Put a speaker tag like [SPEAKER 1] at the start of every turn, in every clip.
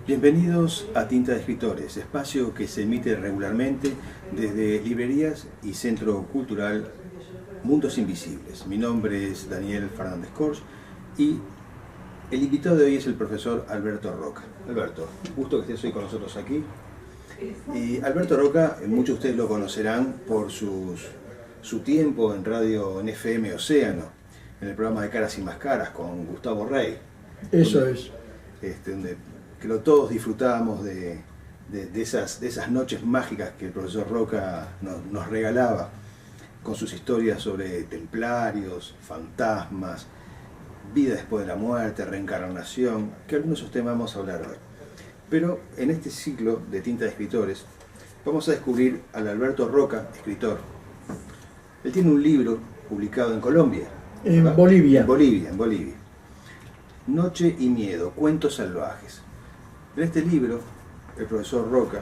[SPEAKER 1] Bienvenidos a Tinta de Escritores, espacio que se emite regularmente desde librerías y Centro Cultural Mundos Invisibles. Mi nombre es Daniel Fernández Cors y el invitado de hoy es el profesor Alberto Roca. Alberto, gusto que estés hoy con nosotros aquí. Y Alberto Roca, muchos de ustedes lo conocerán por su tiempo en radio en FM Océano, en el programa de Caras y Máscaras con Gustavo Rey.
[SPEAKER 2] Eso es.
[SPEAKER 1] Donde todos disfrutábamos de esas noches mágicas que el profesor Roca nos regalaba con sus historias sobre templarios, fantasmas, vida después de la muerte, reencarnación, que algunos de esos temas vamos a hablar hoy. Pero en este ciclo de Tinta de Escritores vamos a descubrir al Alberto Roca, escritor. Él tiene un libro publicado en Colombia.
[SPEAKER 2] En Bolivia.
[SPEAKER 1] En Bolivia. Noche y miedo, cuentos salvajes. En este libro, el profesor Roca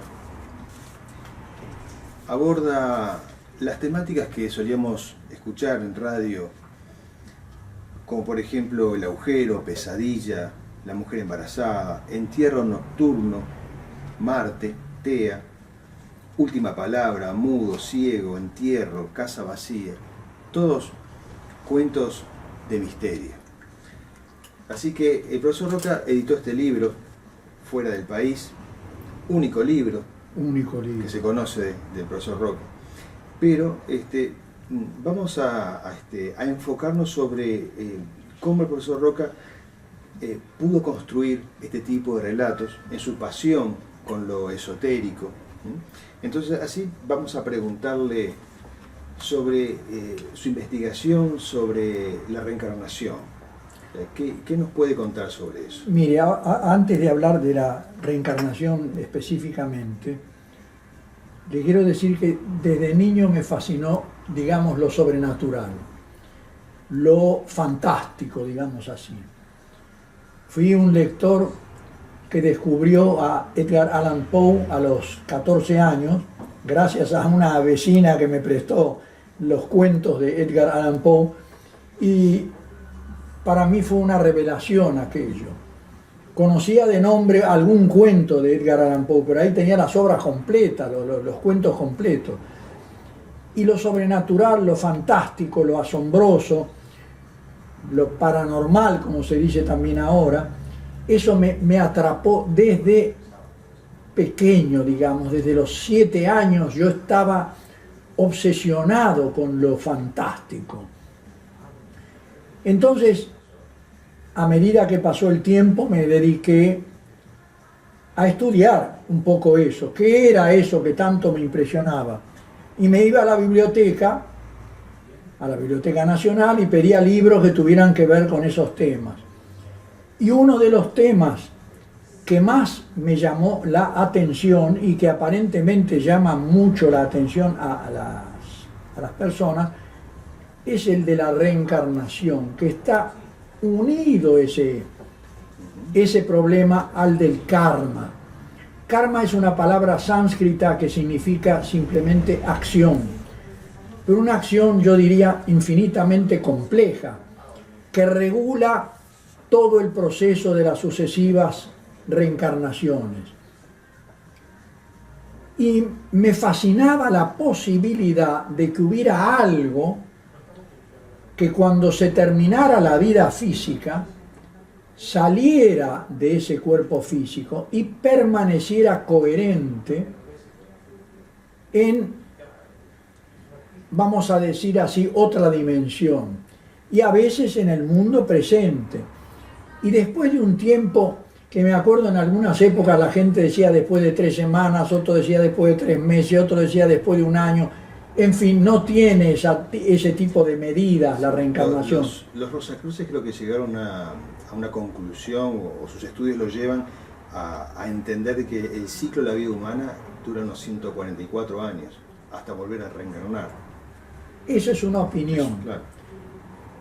[SPEAKER 1] aborda las temáticas que solíamos escuchar en radio, como por ejemplo el agujero, pesadilla, la mujer embarazada, entierro nocturno, Marte, Tea, última palabra, mudo, ciego, entierro, casa vacía, todos cuentos de misterio. Así que el profesor Roca editó este libro fuera del país, único libro que se conoce del profesor Roca. Pero vamos a enfocarnos sobre cómo el profesor Roca pudo construir este tipo de relatos en su pasión con lo esotérico. Entonces así vamos a preguntarle sobre su investigación sobre la reencarnación. ¿Qué nos puede contar sobre eso?
[SPEAKER 2] Mire, antes de hablar de la reencarnación específicamente, le quiero decir que desde niño me fascinó, digamos, lo sobrenatural, lo fantástico, digamos así. Fui un lector que descubrió a Edgar Allan Poe a los 14 años, gracias a una vecina que me prestó los cuentos de Edgar Allan Poe, y para mí fue una revelación aquello. Conocía de nombre algún cuento de Edgar Allan Poe, pero ahí tenía las obras completas, los cuentos completos. Y lo sobrenatural, lo fantástico, lo asombroso, lo paranormal, como se dice también ahora, eso me atrapó desde pequeño, digamos, desde los 7 años yo estaba obsesionado con lo fantástico. Entonces, a medida que pasó el tiempo, me dediqué a estudiar un poco eso, qué era eso que tanto me impresionaba. Y me iba a la Biblioteca Nacional, y pedía libros que tuvieran que ver con esos temas. Y uno de los temas que más me llamó la atención y que aparentemente llama mucho la atención a las personas es el de la reencarnación, que está unido ese problema al del karma. Karma es una palabra sánscrita que significa simplemente acción, pero una acción, yo diría, infinitamente compleja, que regula todo el proceso de las sucesivas reencarnaciones. Y me fascinaba la posibilidad de que hubiera algo que cuando se terminara la vida física, saliera de ese cuerpo físico y permaneciera coherente en, vamos a decir así, otra dimensión, y a veces en el mundo presente. Y después de un tiempo, que me acuerdo en algunas épocas la gente decía después de 3 semanas, otro decía después de 3 meses, otro decía después de un año. En fin, no tiene ese tipo de medidas la reencarnación.
[SPEAKER 1] Los Rosacruces creo que llegaron a una conclusión, o sus estudios lo llevan a entender que el ciclo de la vida humana dura unos 144 años, hasta volver a reencarnar.
[SPEAKER 2] Eso es una opinión.
[SPEAKER 1] Claro.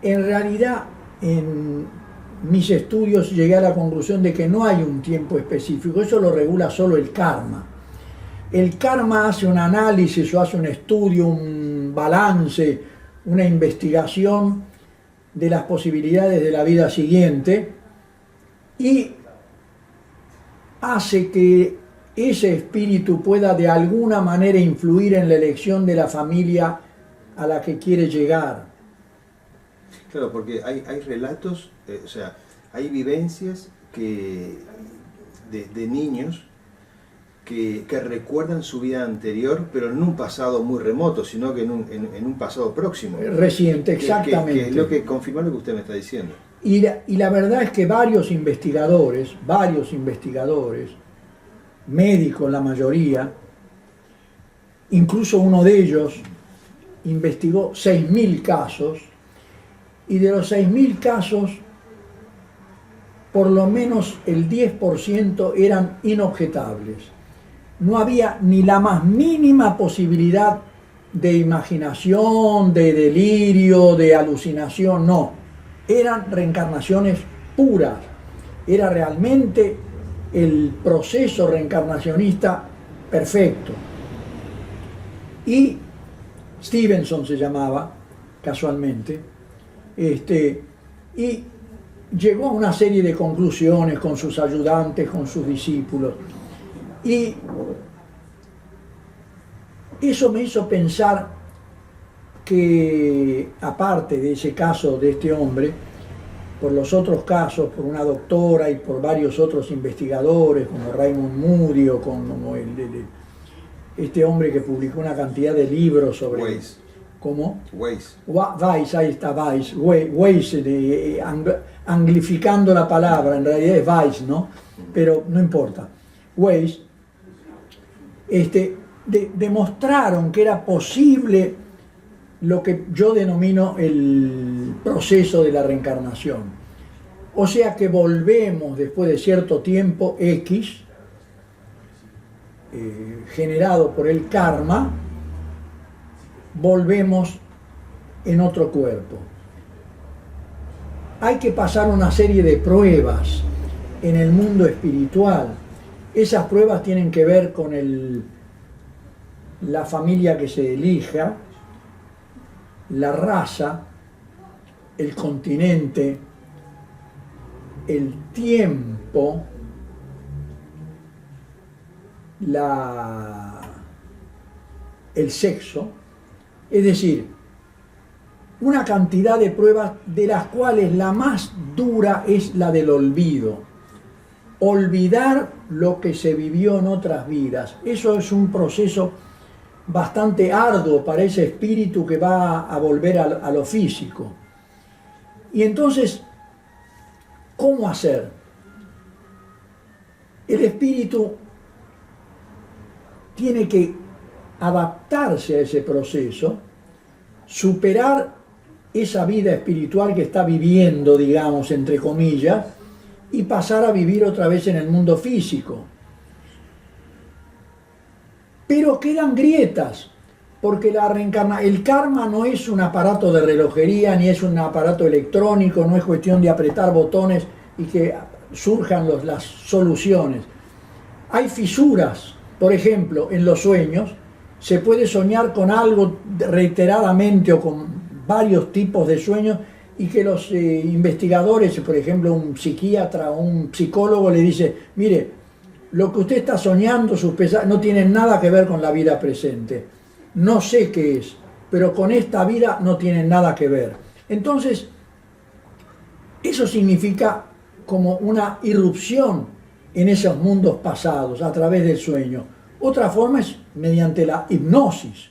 [SPEAKER 2] En realidad, en mis estudios llegué a la conclusión de que no hay un tiempo específico, eso lo regula solo el karma. El karma hace un análisis o hace un estudio, un balance, una investigación de las posibilidades de la vida siguiente, y hace que ese espíritu pueda de alguna manera influir en la elección de la familia a la que quiere llegar.
[SPEAKER 1] Claro, porque hay relatos, o sea, hay vivencias que de niños que recuerdan su vida anterior, pero en un pasado muy remoto, sino que en un pasado próximo.
[SPEAKER 2] Reciente, exactamente.
[SPEAKER 1] Que es lo que confirma lo que usted me está diciendo.
[SPEAKER 2] Y la verdad es que varios investigadores, médicos la mayoría, incluso uno de ellos investigó 6.000 casos, y de los 6.000 casos, por lo menos el 10% eran inobjetables. No había ni la más mínima posibilidad de imaginación, de delirio, de alucinación, no. Eran reencarnaciones puras. Era realmente el proceso reencarnacionista perfecto. Y Stevenson se llamaba, casualmente, y llegó a una serie de conclusiones con sus ayudantes, con sus discípulos. Y eso me hizo pensar que, aparte de ese caso de este hombre, por los otros casos, por una doctora y por varios otros investigadores, como Raymond Moody o como este hombre que publicó una cantidad de libros sobre...
[SPEAKER 1] Weiss.
[SPEAKER 2] ¿Cómo?
[SPEAKER 1] Weiss.
[SPEAKER 2] Weiss, ahí está Weiss. Weiss, anglificando la palabra, en realidad es Weiss, ¿no? Pero no importa. Weiss, demostraron que era posible lo que yo denomino el proceso de la reencarnación. O sea que volvemos después de cierto tiempo X, generado por el karma, volvemos en otro cuerpo. Hay que pasar una serie de pruebas en el mundo espiritual. Esas pruebas tienen que ver con la familia que se elija, la raza, el continente, el tiempo, el sexo, es decir, una cantidad de pruebas de las cuales la más dura es la del olvido. Olvidar lo que se vivió en otras vidas. Eso es un proceso bastante arduo para ese espíritu que va a volver a lo físico. Y entonces, ¿cómo hacer? El espíritu tiene que adaptarse a ese proceso, superar esa vida espiritual que está viviendo, digamos, entre comillas, y pasar a vivir otra vez en el mundo físico. Pero quedan grietas, porque el karma no es un aparato de relojería, ni es un aparato electrónico, no es cuestión de apretar botones y que surjan las soluciones. Hay fisuras, por ejemplo, en los sueños, se puede soñar con algo reiteradamente o con varios tipos de sueños y que los investigadores, por ejemplo, un psiquiatra o un psicólogo le dice, mire, lo que usted está soñando, sus pesares, no tienen nada que ver con la vida presente. No sé qué es, pero con esta vida no tienen nada que ver. Entonces, eso significa como una irrupción en esos mundos pasados a través del sueño. Otra forma es mediante la hipnosis.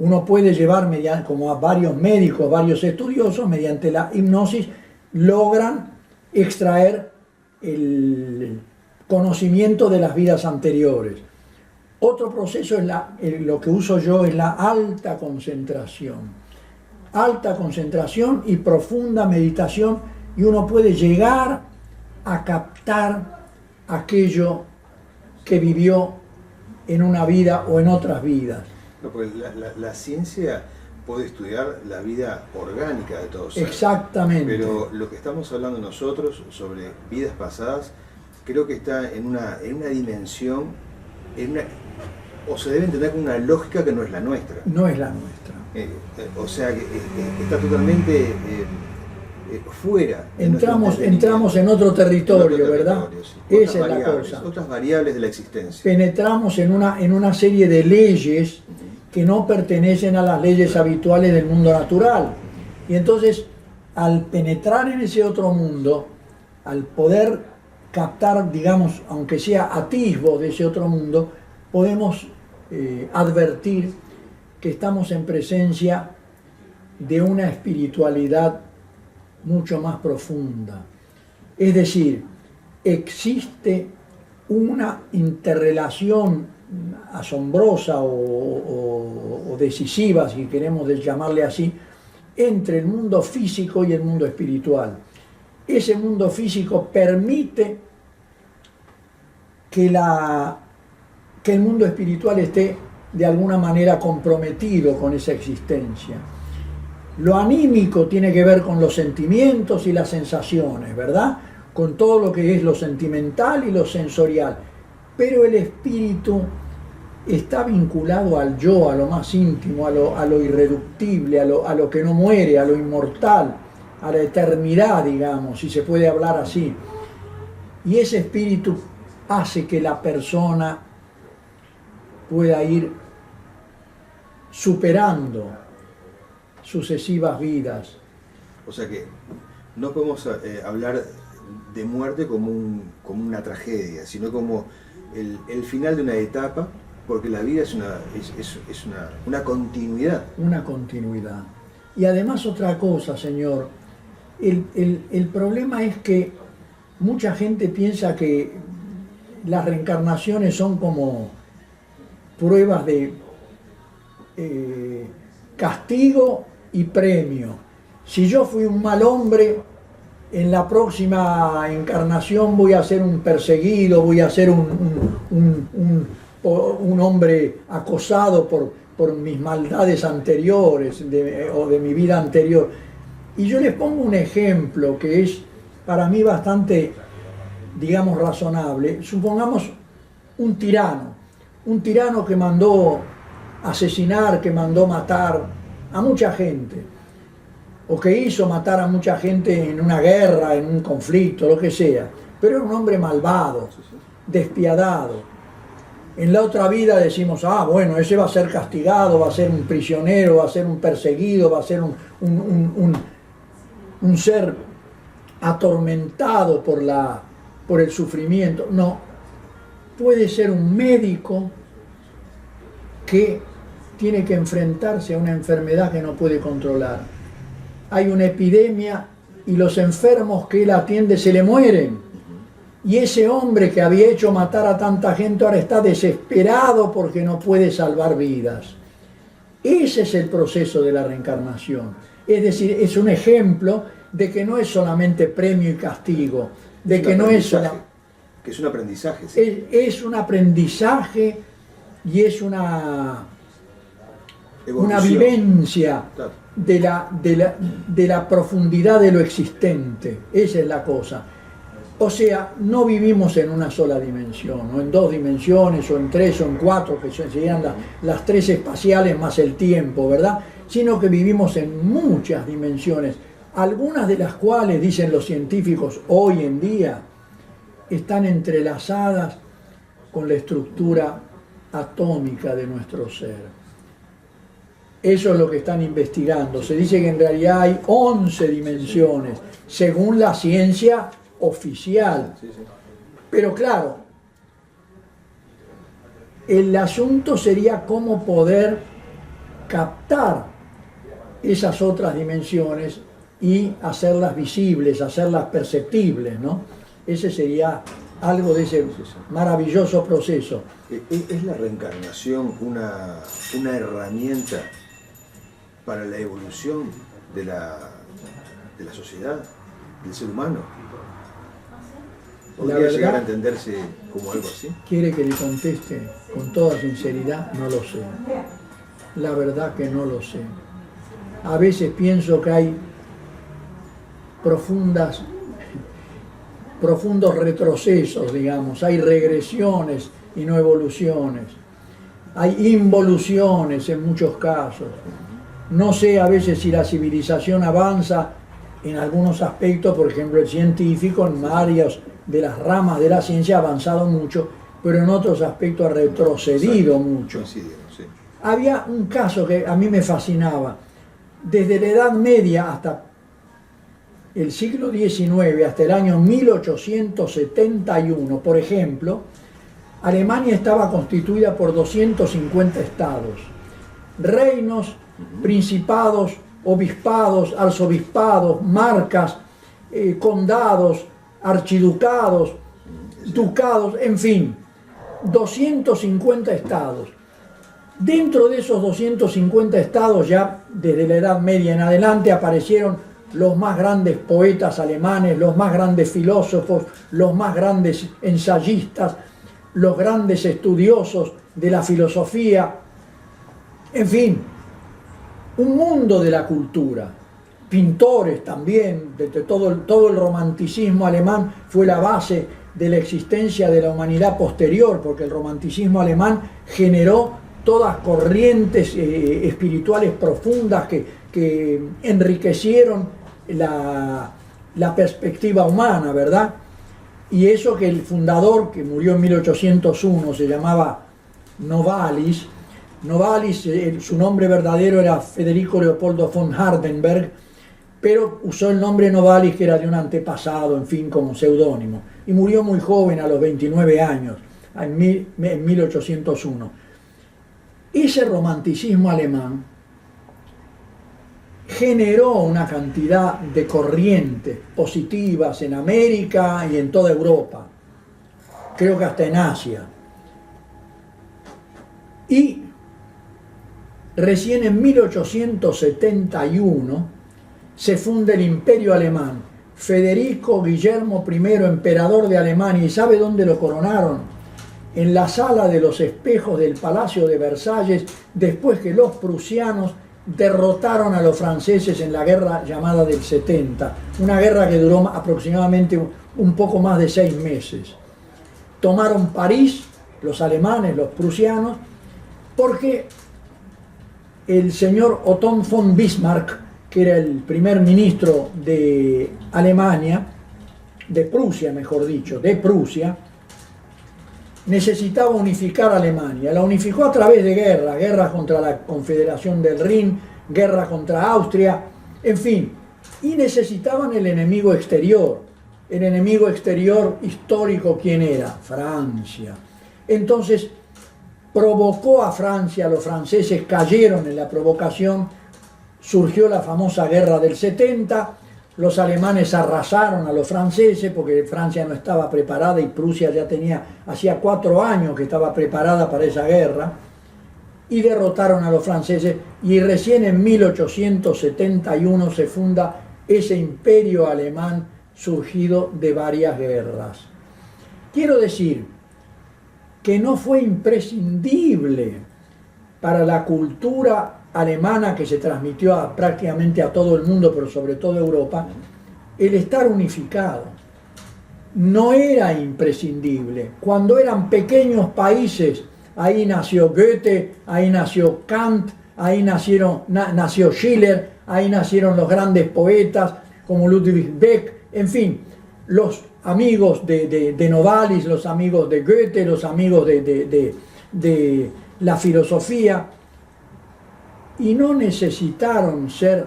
[SPEAKER 2] Uno puede llevar, como a varios médicos, varios estudiosos, mediante la hipnosis logran extraer el conocimiento de las vidas anteriores. Otro proceso es lo que uso yo, es la alta concentración. Alta concentración y profunda meditación, y uno puede llegar a captar aquello que vivió en una vida o en otras vidas.
[SPEAKER 1] No, pues la ciencia puede estudiar la vida orgánica de todos.
[SPEAKER 2] Exactamente.
[SPEAKER 1] Pero lo que estamos hablando nosotros sobre vidas pasadas, creo que está en una dimensión, o se debe entender con una lógica que no es la nuestra.
[SPEAKER 2] No es la nuestra.
[SPEAKER 1] O sea, que está totalmente fuera.
[SPEAKER 2] Entramos en otro territorio, ¿verdad?
[SPEAKER 1] Sí.
[SPEAKER 2] Esa es la cosa.
[SPEAKER 1] Otras variables de la existencia.
[SPEAKER 2] Penetramos en una serie de leyes que no pertenecen a las leyes habituales del mundo natural. Y entonces, al penetrar en ese otro mundo, al poder captar, digamos, aunque sea atisbo de ese otro mundo, podemos advertir que estamos en presencia de una espiritualidad mucho más profunda. Es decir, existe una interrelación asombrosa o decisiva, si queremos llamarle así, entre el mundo físico y el mundo espiritual. Ese mundo físico permite que el mundo espiritual esté de alguna manera comprometido con esa existencia. Lo anímico tiene que ver con los sentimientos y las sensaciones, ¿verdad? Con todo lo que es lo sentimental y lo sensorial. Pero el espíritu está vinculado al yo, a lo más íntimo, a lo irreductible, a lo que no muere, a lo inmortal, a la eternidad, digamos, si se puede hablar así. Y ese espíritu hace que la persona pueda ir superando sucesivas vidas.
[SPEAKER 1] O sea que no podemos hablar de muerte como una tragedia, sino como el final de una etapa, porque la vida es una continuidad.
[SPEAKER 2] Una continuidad. Y además otra cosa, Señor, el problema es que mucha gente piensa que las reencarnaciones son como pruebas de castigo y premio. Si yo fui un mal hombre, en la próxima encarnación voy a ser un perseguido, voy a ser un hombre acosado por mis maldades anteriores o de mi vida anterior. Y yo les pongo un ejemplo que es para mí bastante, digamos, razonable. Supongamos un tirano que mandó asesinar, que mandó matar a mucha gente, o que hizo matar a mucha gente en una guerra, en un conflicto, lo que sea, pero era un hombre malvado, despiadado. En la otra vida decimos, bueno, ese va a ser castigado, va a ser un prisionero, va a ser un perseguido, va a ser un ser atormentado por el sufrimiento. No, puede ser un médico que tiene que enfrentarse a una enfermedad que no puede controlar. Hay una epidemia y los enfermos que él atiende se le mueren. Y ese hombre que había hecho matar a tanta gente ahora está desesperado porque no puede salvar vidas. Ese es el proceso de la reencarnación. Es decir, es un ejemplo de que no es solamente premio y castigo, de que no es solamente...
[SPEAKER 1] Que es un aprendizaje. ¿Sí?
[SPEAKER 2] Es un aprendizaje y es una vivencia, claro, de la profundidad de lo existente. Esa es la cosa. O sea, no vivimos en una sola dimensión, o en dos dimensiones, o en tres, o en cuatro, que serían las tres espaciales más el tiempo, ¿verdad? Sino que vivimos en muchas dimensiones, algunas de las cuales, dicen los científicos hoy en día, están entrelazadas con la estructura atómica de nuestro ser. Eso es lo que están investigando. Se dice que en realidad hay 11 dimensiones, según la ciencia oficial. Pero claro, el asunto sería cómo poder captar esas otras dimensiones y hacerlas visibles, hacerlas perceptibles, ¿no? Ese sería algo de ese maravilloso proceso.
[SPEAKER 1] ¿Es la reencarnación una herramienta para la evolución de la sociedad, del ser humano? ¿Podría llegar a entenderse como algo así?
[SPEAKER 2] ¿Quiere que le conteste con toda sinceridad? No lo sé. La verdad que no lo sé. A veces pienso que hay profundos retrocesos, digamos, hay regresiones y no evoluciones, hay involuciones en muchos casos. No sé a veces si la civilización avanza en algunos aspectos, por ejemplo el científico, en varias de las ramas de la ciencia ha avanzado mucho, pero en otros aspectos ha retrocedido mucho.
[SPEAKER 1] Sí.
[SPEAKER 2] Había un caso que a mí me fascinaba, desde la Edad Media hasta el siglo XIX, hasta el año 1871, por ejemplo, Alemania estaba constituida por 250 estados, reinos, principados, obispados, arzobispados, marcas, condados, archiducados, ducados, en fin, 250 estados. Dentro de esos 250 estados, ya desde la Edad Media en adelante, aparecieron los más grandes poetas alemanes, los más grandes filósofos, los más grandes ensayistas, los grandes estudiosos de la filosofía, en fin, un mundo de la cultura, pintores también, todo el romanticismo alemán fue la base de la existencia de la humanidad posterior, porque el romanticismo alemán generó todas corrientes espirituales profundas que enriquecieron la perspectiva humana, ¿verdad? Y eso que el fundador, que murió en 1801, se llamaba Novalis. Novalis, su nombre verdadero era Federico Leopoldo von Hardenberg, pero usó el nombre Novalis, que era de un antepasado, en fin, como seudónimo. Y murió muy joven, a los 29 años, en 1801. Ese romanticismo alemán generó una cantidad de corrientes positivas en América y en toda Europa, creo que hasta en Asia. Y recién en 1871 se funda el Imperio Alemán. Federico Guillermo I, emperador de Alemania, ¿y sabe dónde lo coronaron? En la sala de los espejos del Palacio de Versalles, después que los prusianos derrotaron a los franceses en la guerra llamada del 70, una guerra que duró aproximadamente un poco más de 6 meses. Tomaron París, los alemanes, los prusianos, porque el señor Otto von Bismarck, que era el primer ministro de Alemania, de Prusia mejor dicho, de Prusia, necesitaba unificar a Alemania. La unificó a través de guerras contra la Confederación del Rin, guerra contra Austria, en fin, y necesitaban el enemigo exterior. El enemigo exterior histórico, ¿quién era? Francia. Entonces provocó a Francia, los franceses cayeron en la provocación, surgió la famosa guerra del 70, los alemanes arrasaron a los franceses porque Francia no estaba preparada y Prusia ya hacía 4 años que estaba preparada para esa guerra, y derrotaron a los franceses, y recién en 1871 se funda ese imperio alemán surgido de varias guerras. Quiero decir que no fue imprescindible para la cultura alemana, que se transmitió prácticamente a todo el mundo, pero sobre todo a Europa, el estar unificado. No era imprescindible. Cuando eran pequeños países, ahí nació Goethe, ahí nació Kant, ahí nació Schiller, ahí nacieron los grandes poetas como Ludwig Beck, en fin, los amigos de Novalis, los amigos de Goethe, los amigos de la filosofía, y no necesitaron ser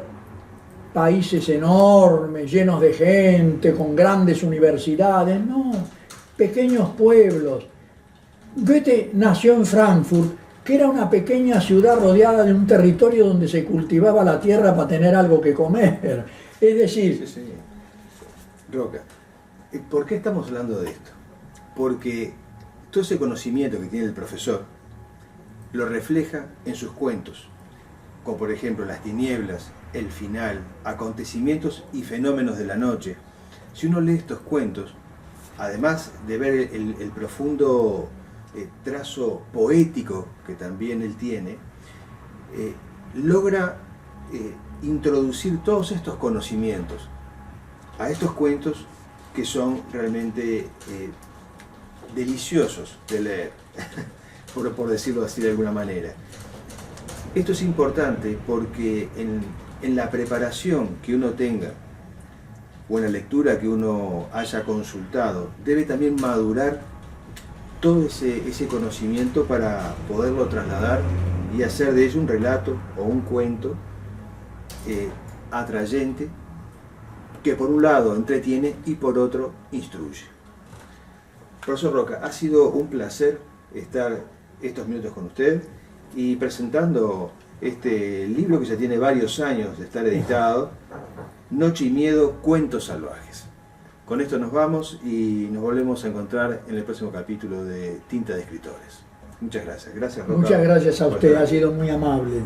[SPEAKER 2] países enormes, llenos de gente, con grandes universidades, no, pequeños pueblos. Goethe nació en Frankfurt, que era una pequeña ciudad rodeada de un territorio donde se cultivaba la tierra para tener algo que comer. Es decir...
[SPEAKER 1] Sí. Roca, ¿por qué estamos hablando de esto? Porque todo ese conocimiento que tiene el profesor lo refleja en sus cuentos, como por ejemplo Las tinieblas, El final, Acontecimientos y fenómenos de la noche. Si uno lee estos cuentos, además de ver el profundo trazo poético que también él tiene, logra introducir todos estos conocimientos a estos cuentos que son realmente deliciosos de leer, por decirlo así de alguna manera. Esto es importante porque en la preparación que uno tenga o en la lectura que uno haya consultado, debe también madurar todo ese conocimiento para poderlo trasladar y hacer de ello un relato o un cuento atrayente, que por un lado entretiene y por otro instruye. Profesor Roca, ha sido un placer estar estos minutos con usted y presentando este libro que ya tiene varios años de estar editado, Noche y Miedo, Cuentos Salvajes. Con esto nos vamos y nos volvemos a encontrar en el próximo capítulo de Tinta de Escritores. Muchas gracias. Gracias, Roca.
[SPEAKER 2] Muchas gracias a usted, ha sido muy amable.